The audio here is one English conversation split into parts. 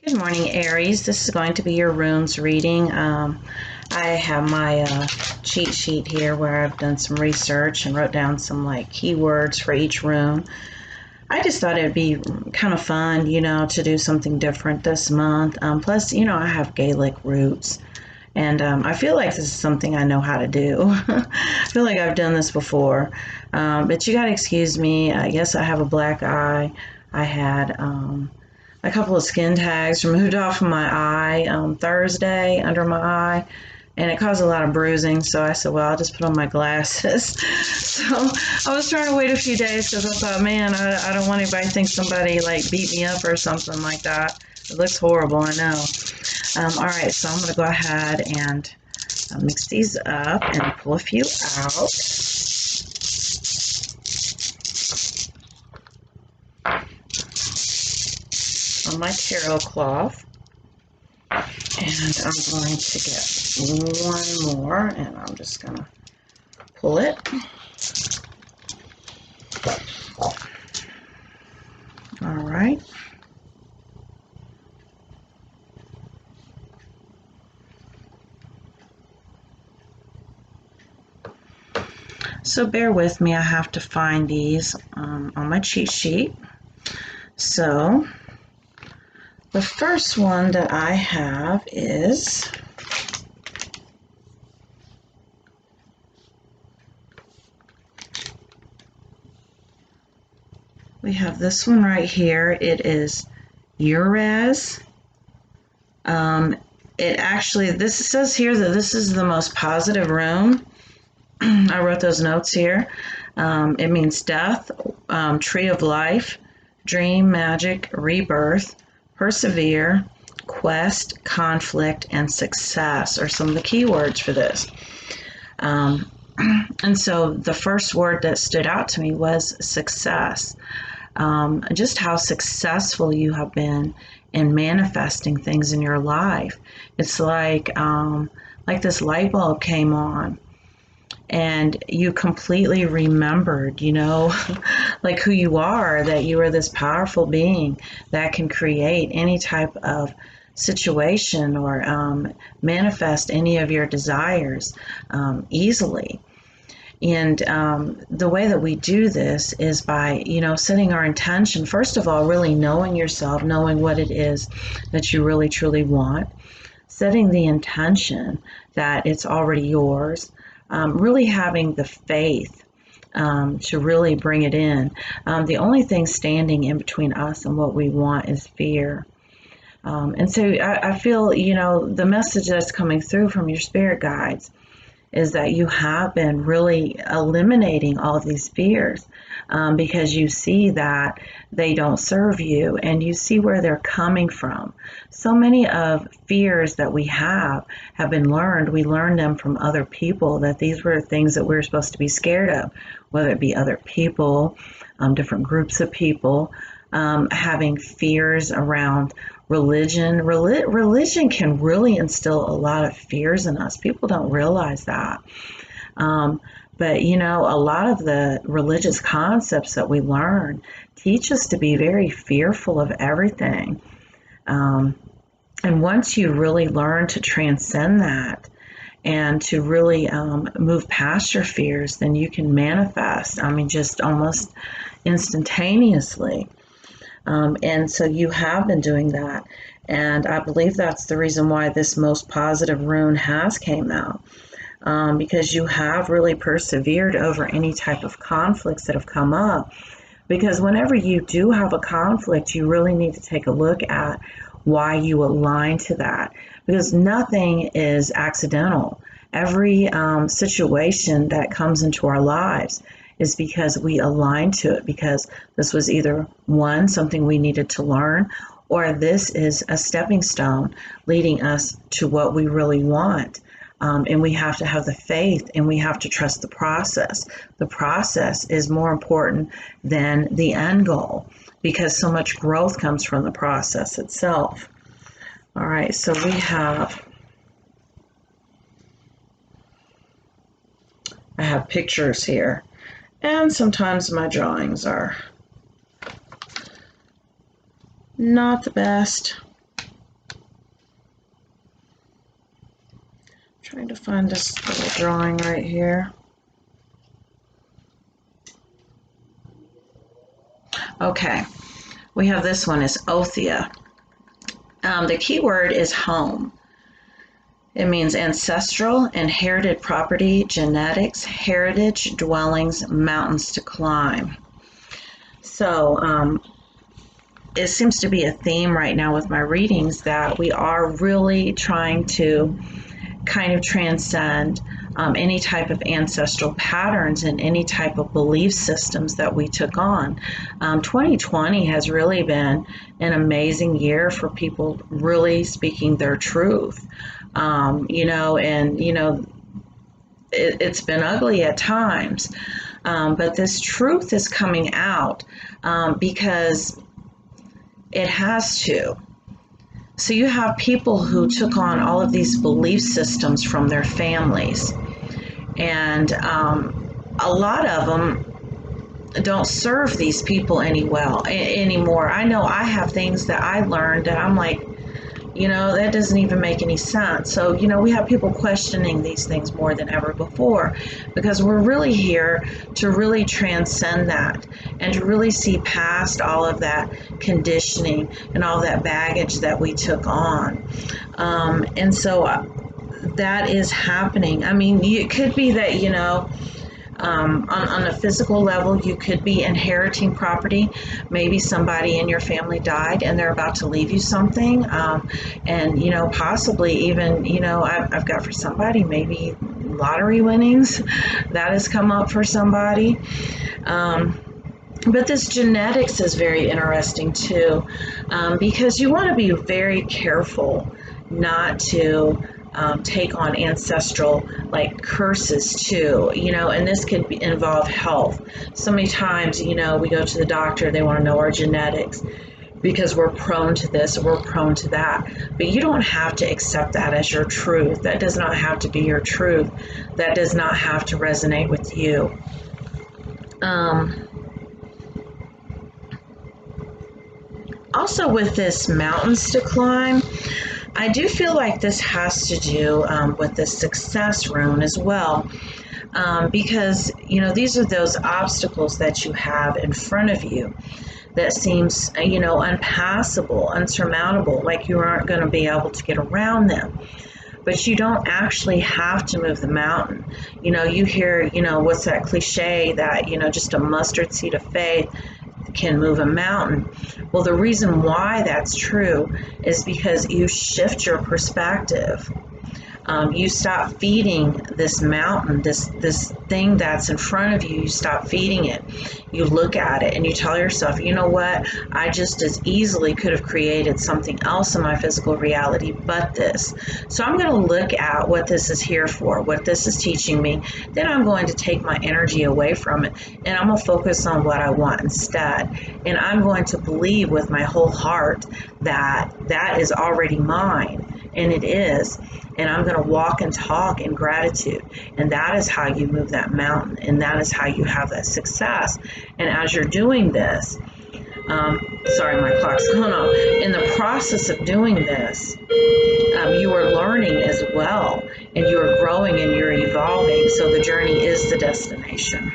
Good morning, Aries. This is going to be your runes reading. I have my cheat sheet here where I've done some research and wrote down some keywords for each rune. I just thought it would be kind of fun, to do something different this month. Plus, I have Gaelic roots, and I feel like this is something I know how to do. I feel like I've done this before, but you got to excuse me. I guess I have a black eye. I had a couple of skin tags removed off of my eye Thursday under my eye, and it caused a lot of bruising. So I said, well, I'll just put on my glasses. So I was trying to wait a few days because I thought, man, I don't want anybody to think somebody beat me up or something like that. It looks horrible, I know. All right, so I'm going to go ahead and mix these up and pull a few out. On my tarot cloth, and I'm going to get one more, and I'm just going to pull it. All right. So bear with me, I have to find these on my cheat sheet. So the first one that I have is we have this one right here. It is Aries. This says here that this is the most positive rune. I wrote those notes here. It means death, tree of life, dream, magic, rebirth, persevere, quest, conflict, and success are some of the keywords for this. And so the first word that stood out to me was success. Just how successful you have been in manifesting things in your life. It's like this light bulb came on, and you completely remembered, like who you are, that you are this powerful being that can create any type of situation or manifest any of your desires easily. And the way that we do this is by, setting our intention, first of all, really knowing yourself, knowing what it is that you really truly want, setting the intention that it's already yours, really having the faith to really bring it in. The only thing standing in between us and what we want is fear. And so I feel, the message that's coming through from your spirit guides is that you have been really eliminating all of these fears because you see that they don't serve you and you see where they're coming from. So many of fears that we have been learned. We learned them from other people, that these were things that we were supposed to be scared of, whether it be other people, different groups of people, having fears around religion. Religion can really instill a lot of fears in us. People don't realize that. But, a lot of the religious concepts that we learn teach us to be very fearful of everything. And once you really learn to transcend that and to really move past your fears, then you can manifest, just almost instantaneously. And so you have been doing that. And I believe that's the reason why this most positive rune has came out. Because you have really persevered over any type of conflicts that have come up. Because whenever you do have a conflict, you really need to take a look at why you align to that. Because nothing is accidental. Every situation that comes into our lives is because we aligned to it, because this was either one, something we needed to learn, or this is a stepping stone leading us to what we really want. And we have to have the faith, and we have to trust the process. The process is more important than the end goal, because so much growth comes from the process itself. All right, so I have pictures here, and sometimes my drawings are not the best. Trying to find this little drawing right here. Okay, we have this one is Othia. The key word is home. It means ancestral, inherited property, genetics, heritage, dwellings, mountains to climb. So it seems to be a theme right now with my readings that we are really trying to kind of transcend any type of ancestral patterns and any type of belief systems that we took on. 2020 has really been an amazing year for people really speaking their truth. It's been ugly at times, but this truth is coming out because it has to. So you have people who took on all of these belief systems from their families, and a lot of them don't serve these people anymore. I know I have things that I learned that I'm like, that doesn't even make any sense. So, we have people questioning these things more than ever before because we're really here to really transcend that and to really see past all of that conditioning and all that baggage that we took on. And so that is happening. I mean, it could be that, on a physical level, you could be inheriting property. Maybe somebody in your family died and they're about to leave you something. And possibly even, I've got for somebody, maybe lottery winnings that has come up for somebody. But this genetics is very interesting too, because you want to be very careful not to take on ancestral curses too, and this could involve health. So many times, we go to the doctor, they want to know our genetics because we're prone to this or we're prone to that. But you don't have to accept that as your truth. That does not have to be your truth. That does not have to resonate with you. Also with this mountains to climb, I do feel like this has to do with the success rune as well, because these are those obstacles that you have in front of you that seems unpassable, unsurmountable, like you aren't going to be able to get around them. But you don't actually have to move the mountain. You hear, what's that cliche that, just a mustard seed of faith can move a mountain. Well, the reason why that's true is because you shift your perspective. You stop feeding this mountain, this thing that's in front of you. You stop feeding it. You look at it and you tell yourself, you know what? I just as easily could have created something else in my physical reality but this. So I'm going to look at what this is here for, what this is teaching me. Then I'm going to take my energy away from it and I'm going to focus on what I want instead. And I'm going to believe with my whole heart that that is already mine. And it is. And I'm going to walk and talk in gratitude. And that is how you move that mountain. And that is how you have that success. And as you're doing this, sorry, my clock's going off. In the process of doing this, you are learning as well. And you are growing and you're evolving. So the journey is the destination.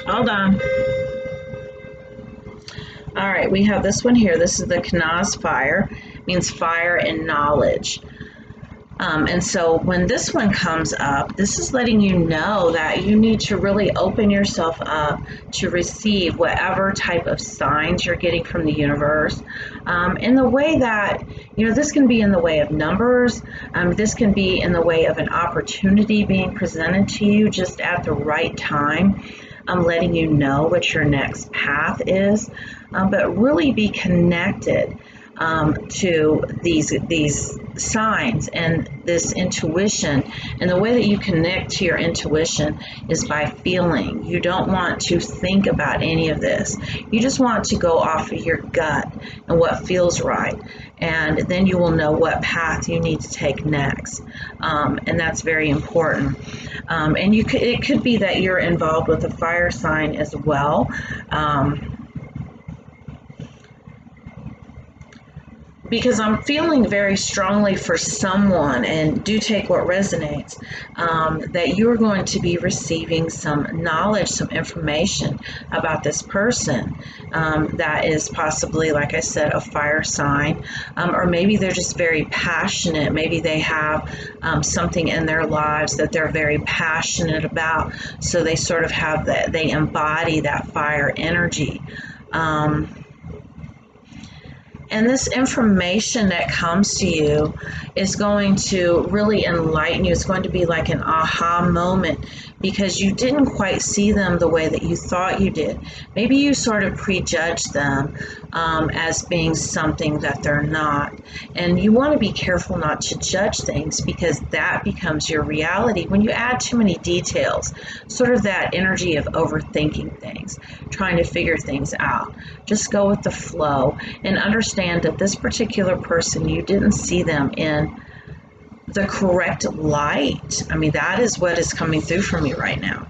Hold on. All right, we have this one here. This is the Knaz fire, means fire and knowledge. And so when this one comes up, this is letting you know that you need to really open yourself up to receive whatever type of signs you're getting from the universe. In the way that, this can be in the way of numbers. This can be in the way of an opportunity being presented to you just at the right time. I'm letting you know what your next path is, but really be connected to these signs and this intuition. And the way that you connect to your intuition is by feeling. You don't want to think about any of this. You just want to go off of your gut and what feels right. and then you will know what path you need to take next. And that's very important. And it could be that you're involved with a fire sign as well. Because I'm feeling very strongly for someone, and do take what resonates, that you're going to be receiving some knowledge, some information about this person that is possibly, like I said, a fire sign, or maybe they're just very passionate. Maybe they have something in their lives that they're very passionate about, so they sort of have that, they embody that fire energy. And this information that comes to you is going to really enlighten you. It's going to be like an aha moment, because you didn't quite see them the way that you thought you did. Maybe you sort of prejudged them as being something that they're not. And you want to be careful not to judge things, because that becomes your reality when you add too many details, sort of that energy of overthinking things, trying to figure things out. Just go with the flow and understand that this particular person, you didn't see them in the correct light. I mean, that is what is coming through for me right now.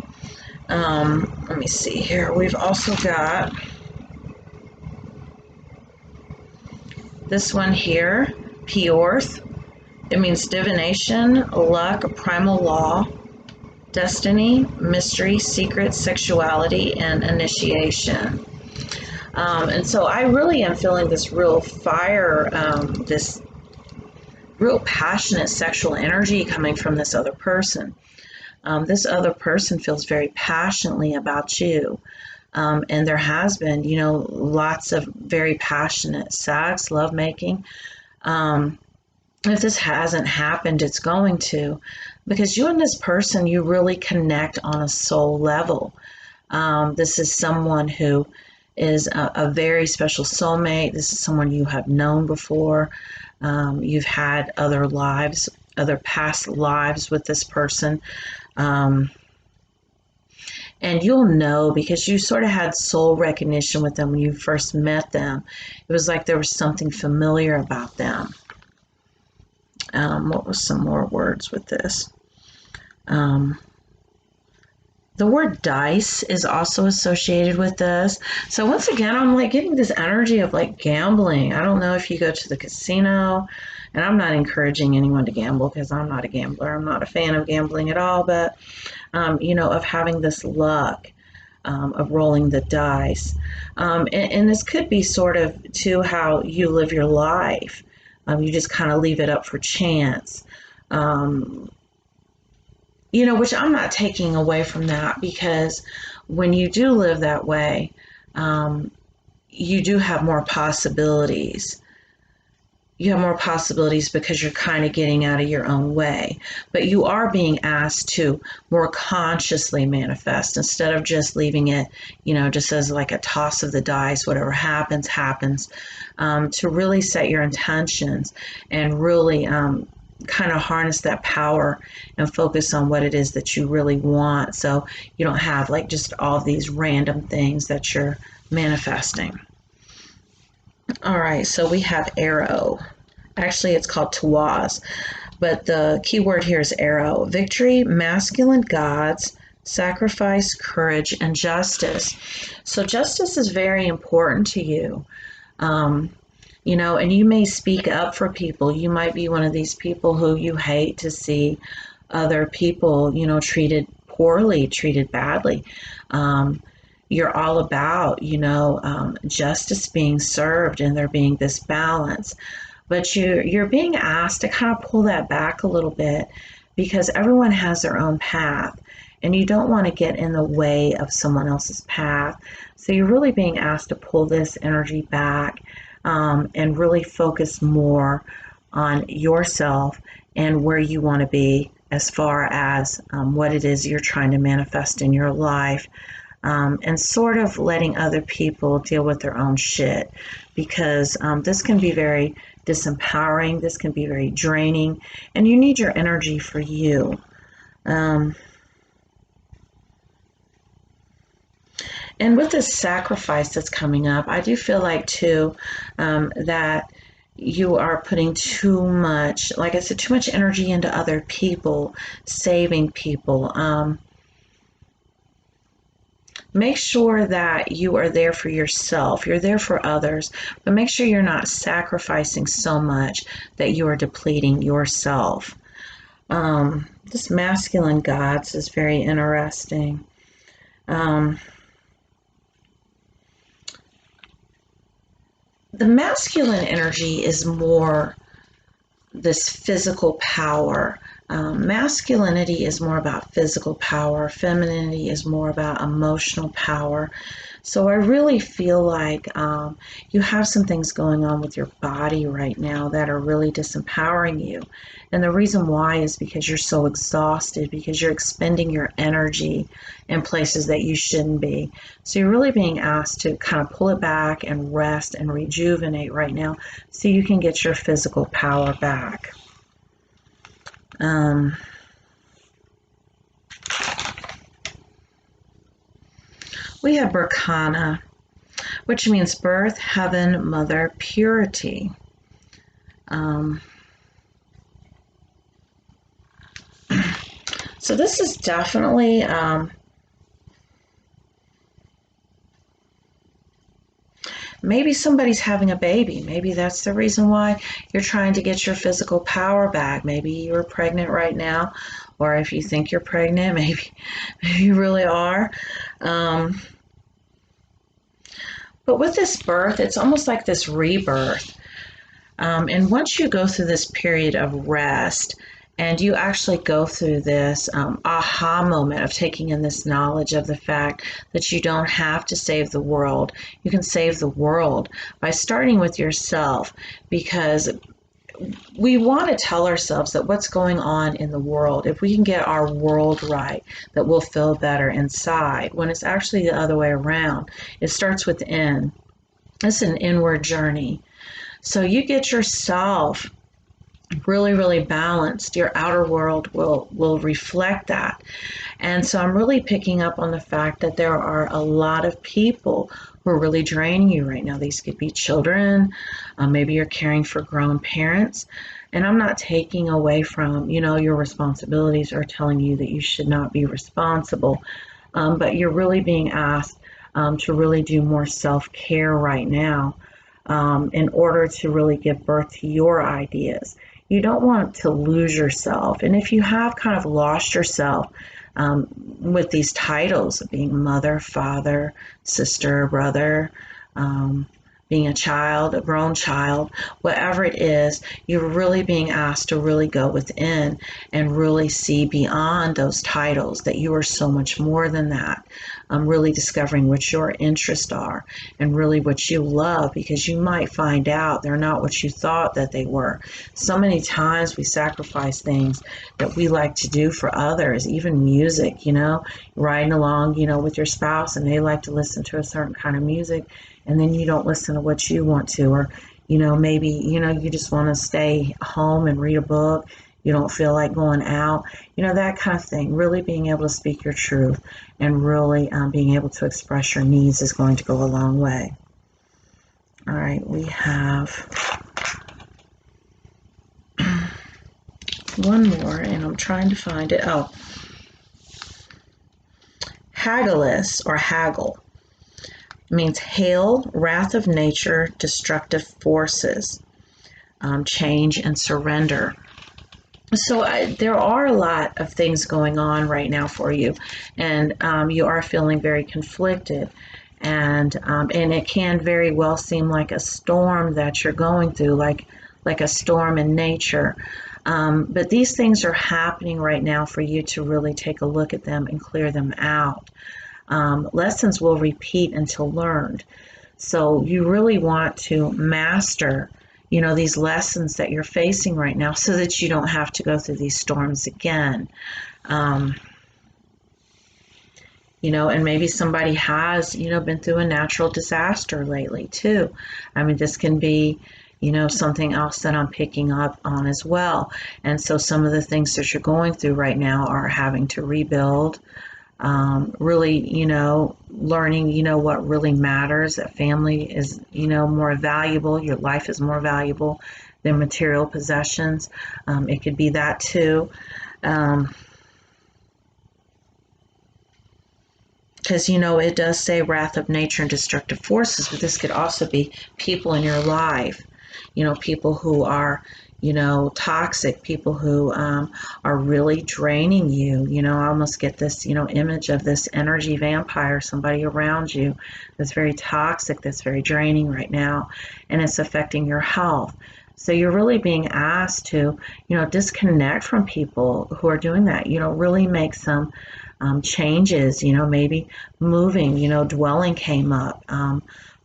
Let me see here. We've also got this one here, Piorth. It means divination, luck, primal law, destiny, mystery, secret, sexuality, and initiation. And so I really am feeling this real fire, this real passionate sexual energy coming from this other person. This other person feels very passionately about you. And there has been, lots of very passionate sex, lovemaking. If this hasn't happened, it's going to, because you and this person, you really connect on a soul level. This is someone who is a very special soulmate. This is someone you have known before. You've had other lives, other past lives with this person. And you'll know, because you sort of had soul recognition with them when you first met them. It was like there was something familiar about them. What was some more words with this? The word dice is also associated with this. So once again, I'm like getting this energy of like gambling. I don't know if you go to the casino, and I'm not encouraging anyone to gamble, because I'm not a gambler. I'm not a fan of gambling at all, but, of having this luck, of rolling the dice. And this could be sort of to how you live your life. You just kind of leave it up for chance. Which I'm not taking away from that, because when you do live that way, you do have more possibilities. You have more possibilities because you're kind of getting out of your own way. But you are being asked to more consciously manifest, instead of just leaving it, just as like a toss of the dice, whatever happens, happens. To really set your intentions and really kind of harness that power and focus on what it is that you really want, so you don't have like just all these random things that you're manifesting. All right, so we have arrow. Actually, it's called Tawaz, but the key word here is arrow. Victory, masculine gods, sacrifice, courage, and justice. So justice is very important to you. And you may speak up for people. You might be one of these people who you hate to see other people, treated poorly, treated badly. You're all about, justice being served and there being this balance. But you're being asked to kind of pull that back a little bit, because everyone has their own path, and you don't want to get in the way of someone else's path. So you're really being asked to pull this energy back, and really focus more on yourself and where you want to be, as far as what it is you're trying to manifest in your life, and sort of letting other people deal with their own shit, because this can be very disempowering, this can be very draining, and you need your energy for you. And with this sacrifice that's coming up, I do feel like too, that you are putting too much, like I said, too much energy into other people, saving people. Make sure that you are there for yourself. You're there for others, but make sure you're not sacrificing so much that you are depleting yourself. This masculine gods is very interesting. Um, the masculine energy is more this physical power. Masculinity is more about physical power. Femininity is more about emotional power. So I really feel like you have some things going on with your body right now that are really disempowering you. And the reason why is because you're so exhausted, because you're expending your energy in places that you shouldn't be. So you're really being asked to kind of pull it back and rest and rejuvenate right now so you can get your physical power back. We have Berkana, which means birth, heaven, mother, purity. So this is definitely maybe somebody's having a baby. Maybe that's the reason why you're trying to get your physical power back. Maybe you're pregnant right now, or if you think you're pregnant, maybe you really are. But with this birth, it's almost like this rebirth. And once you go through this period of rest, and you actually go through this aha moment of taking in this knowledge of the fact that you don't have to save the world. You can save the world by starting with yourself, because we want to tell ourselves that what's going on in the world, if we can get our world right, that we'll feel better inside, when it's actually the other way around. It starts within. It's an inward journey. So you get yourself really, really balanced. Your outer world will reflect that. And so I'm really picking up on the fact that there are a lot of people who are really draining you right now. These could be children, maybe you're caring for grown parents. And I'm not taking away from, your responsibilities or telling you that you should not be responsible. But you're really being asked to really do more self-care right now in order to really give birth to your ideas. You don't want to lose yourself. And if you have kind of lost yourself with these titles of being mother, father, sister, brother, being a child, a grown child, whatever it is, you're really being asked to really go within and really see beyond those titles, that you are so much more than that. Really discovering what your interests are and really what you love, because you might find out they're not what you thought that they were. So many times we sacrifice things that we like to do for others, even music, riding along, with your spouse, and they like to listen to a certain kind of music, and then you don't listen to what you want to, or maybe you just want to stay home and read a book. You don't feel like going out, that kind of thing. Really being able to speak your truth and really being able to express your needs is going to go a long way. All right, we have one more, and I'm trying to find it. Oh, Haggleus, or haggle, means hail, wrath of nature, destructive forces, change and surrender. So there are a lot of things going on right now for you, and you are feeling very conflicted, and it can very well seem like a storm that you're going through, like a storm in nature. But these things are happening right now for you to really take a look at them and clear them out. Lessons will repeat until learned. So you really want to master these lessons that you're facing right now, so that you don't have to go through these storms again. And maybe somebody has, been through a natural disaster lately too. I mean, this can be, something else that I'm picking up on as well. And so some of the things that you're going through right now are having to rebuild, really, learning, what really matters, that family is, more valuable, your life is more valuable than material possessions. It could be that too. Um, because it does say wrath of nature and destructive forces, but this could also be people in your life, people who are toxic, people who are really draining you. I almost get this image of this energy vampire, somebody around you that's very toxic, that's very draining right now, and it's affecting your health. So you're really being asked to disconnect from people who are doing that. Really make some changes, maybe moving, dwelling came up,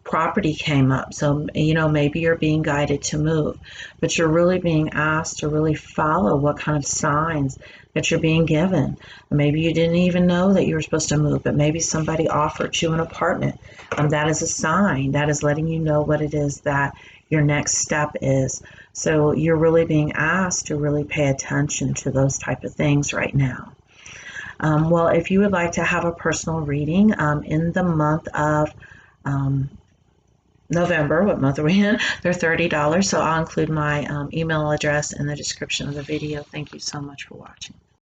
property came up. So, maybe you're being guided to move, but you're really being asked to really follow what kind of signs that you're being given. Maybe you didn't even know that you were supposed to move, but maybe somebody offered you an apartment. That is a sign. That is letting you know what it is that your next step is. So you're really being asked to really pay attention to those type of things right now. Well, if you would like to have a personal reading in the month of um, November, what month are we in? They're $30. So I'll include my email address in the description of the video. Thank you so much for watching.